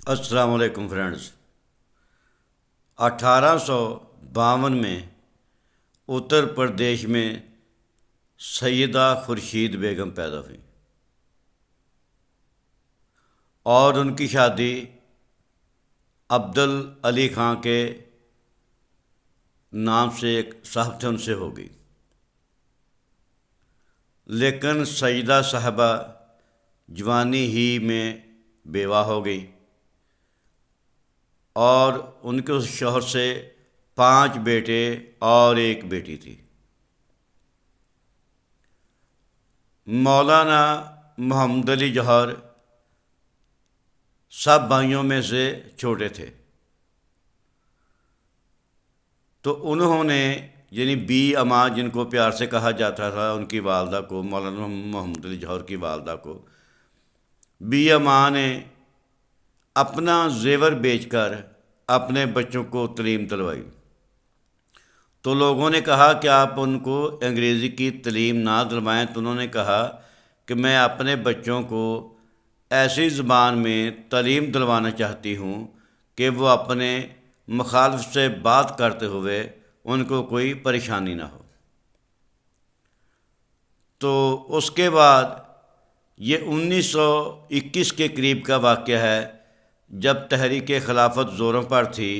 السلام علیکم فرینڈز۔ 1852 میں اتر پردیش میں سیدہ خورشید بیگم پیدا ہوئی اور ان کی شادی عبدل علی خان کے نام سے ایک صاحب تھے ان سے ہو گئی، لیکن سیدہ صاحبہ جوانی ہی میں بیوہ ہو گئی اور ان کے اس شوہر سے 5 بیٹے اور 1 بیٹی تھی۔ مولانا محمد علی جوہر سب بھائیوں میں سے چھوٹے تھے، تو انہوں نے یعنی بی اما جن کو پیار سے کہا جاتا تھا، ان کی والدہ کو، مولانا محمد علی جوہر کی والدہ کو بی اما نے اپنا زیور بیچ کر اپنے بچوں کو تعلیم دلوائی۔ تو لوگوں نے کہا کہ آپ ان کو انگریزی کی تعلیم نہ دلوائیں، تو انہوں نے کہا کہ میں اپنے بچوں کو ایسی زبان میں تعلیم دلوانا چاہتی ہوں کہ وہ اپنے مخالف سے بات کرتے ہوئے ان کو کوئی پریشانی نہ ہو۔ تو اس کے بعد یہ 1921 کے قریب کا واقعہ ہے، جب تحریک خلافت زوروں پر تھی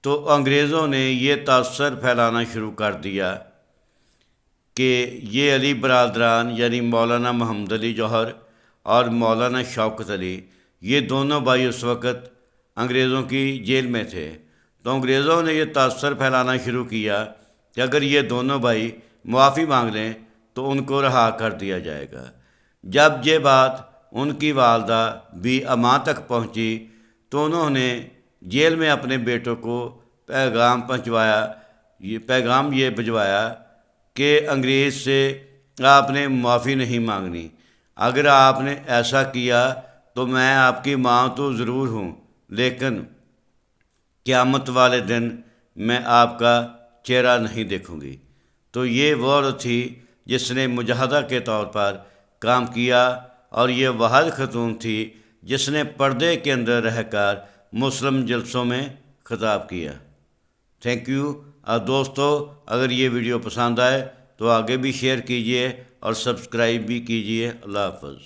تو انگریزوں نے یہ تاثر پھیلانا شروع کر دیا کہ یہ علی برادران یعنی مولانا محمد علی جوہر اور مولانا شوکت علی، یہ دونوں بھائی اس وقت انگریزوں کی جیل میں تھے۔ تو انگریزوں نے یہ تاثر پھیلانا شروع کیا کہ اگر یہ دونوں بھائی معافی مانگ لیں تو ان کو رہا کر دیا جائے گا۔ جب یہ بات ان کی والدہ بی اما تک پہنچی تو انہوں نے جیل میں اپنے بیٹوں کو پیغام یہ بھجوایا کہ انگریز سے آپ نے معافی نہیں مانگنی، اگر آپ نے ایسا کیا تو میں آپ کی ماں تو ضرور ہوں، لیکن قیامت والے دن میں آپ کا چہرہ نہیں دیکھوں گی۔ تو یہ وہ عورت تھی جس نے مجاہدہ کے طور پر کام کیا، اور یہ واحد خاتون تھی جس نے پردے کے اندر رہ کر مسلم جلسوں میں خطاب کیا۔ Thank you. دوستو، اگر یہ ویڈیو پسند آئے تو آگے بھی شیئر کیجیے اور سبسکرائب بھی کیجیے۔ اللہ حافظ۔